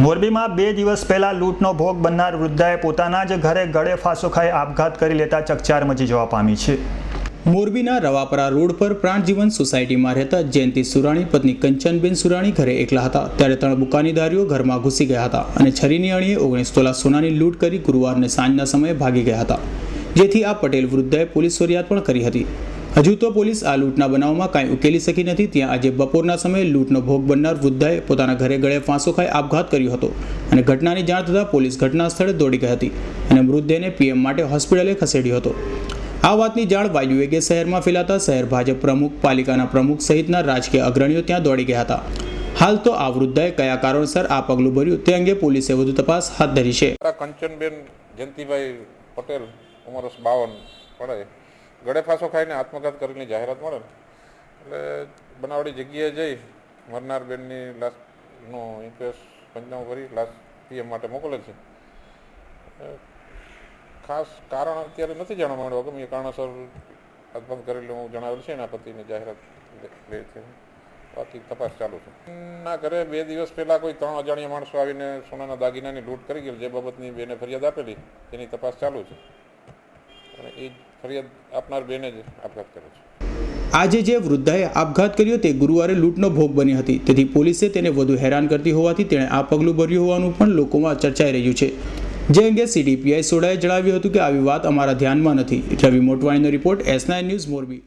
મોરબીમાં 2 દિવસ પહેલા લૂંટનો ભોગ બનનાર વૃદ્ધાએ પોતાના જ ઘરે ગળે ફાંસો ખાઈ આપઘાત કરી લેતા ચકચાર મચી જવા પામી છે। મોરબીના રવાપરા રોડ પર પ્રાણજીવન સોસાયટીમાં રહેતા જયંતિ સુરાણી પત્ની કંચનબેન સુરાણી ઘરે એકલા હતા ત્યારે 3 બુકાનીધારીઓ ઘરમાં ઘૂસી ગયા હતા અને છરીની અણીએ 19 તોલા સોનાની લૂંટ કરી ગુરુવારને સાંજના સમયે ભાગી ગયા હતા, જેથી આ પટેલ વૃદ્ધાએ પોલીસ ફરિયાદ પણ કરી હતી। હજુ તો પોલીસ આ લૂંટના બનાવમાં કાંઈ ઉકેલી શકી નથી। ત્યાં આજે બપોરના સમયે લૂંટનો ભોગ બનનાર વૃદ્ધાએ પોતાના ઘરે ગળે ફાંસો ખાઈ આપઘાત કર્યો હતો અને ઘટનાની જાણ થતાં પોલીસ ઘટના સ્થળે દોડી ગઈ હતી અને મૃતદેહને પીએમ માટે હોસ્પિટલે ખસેડ્યો હતો। આ વાતની જાણ વાયુવેગે શહેરમાં ફેલાતા શહેર ભાજપ પ્રમુખ, પાલિકાના પ્રમુખ સહિતના રાજકીય અગ્રણીઓ ત્યાં દોડી ગયા હતા। હાલ તો આ વૃદ્ધાએ કયા કારણસર આ પગલું ભર્યું તે અંગે પોલીસે વધુ તપાસ હાથ ધરી છે। કંચનબેન જયંતિભાઈ પટેલ ઉંમર 52 પડે ગળે ફાંસો ખાઈને આત્મઘાત કરેલી જાહેરાત મળે એટલે બનાવડી જગ્યાએ જઈ મરનાર બેનની લાશનો ઇન્ક્વેસ્ટ પંચનામું કરી લાશ પીએમ માટે મોકલે છે। ખાસ કારણ અત્યારે નથી જાણવા મળ્યું, ગમે એ કારણસર આત્મહત્યા કરેલું જણાવેલ છે, એના પતિની જાહેરાત લે છે, બાકી તપાસ ચાલુ છે। ના ઘરે 2 દિવસ પહેલાં કોઈ 3 અજાણ્યા માણસો આવીને સોનાના દાગીનાની લૂંટ કરી ગયેલ, જે બાબતની બેને ફરિયાદ આપેલી તેની તપાસ ચાલુ છે અને એ ફરિયાદ આપનાર બેને જ આપઘાત કર્યો છે। આજે જે વૃદ્ધાએ આપઘાત કર્યો તે ગુરુવારે લૂંટનો ભોગ બની હતી, તેથી પોલીસે તેને વધુ હેરાન કરતી હોવાથી તેણે આ પગલું ભર્યું હોવાનું પણ લોકોમાં ચર્ચાઈ રહ્યું છે। જે અંગે સીડીપીઆઈ સોડાએ જણાવ્યું હતું કે આવી વાત અમારા ધ્યાનમાં નથી। રવિ મોટવાણીનો રિપોર્ટ S9 ન્યૂઝ મોરબી।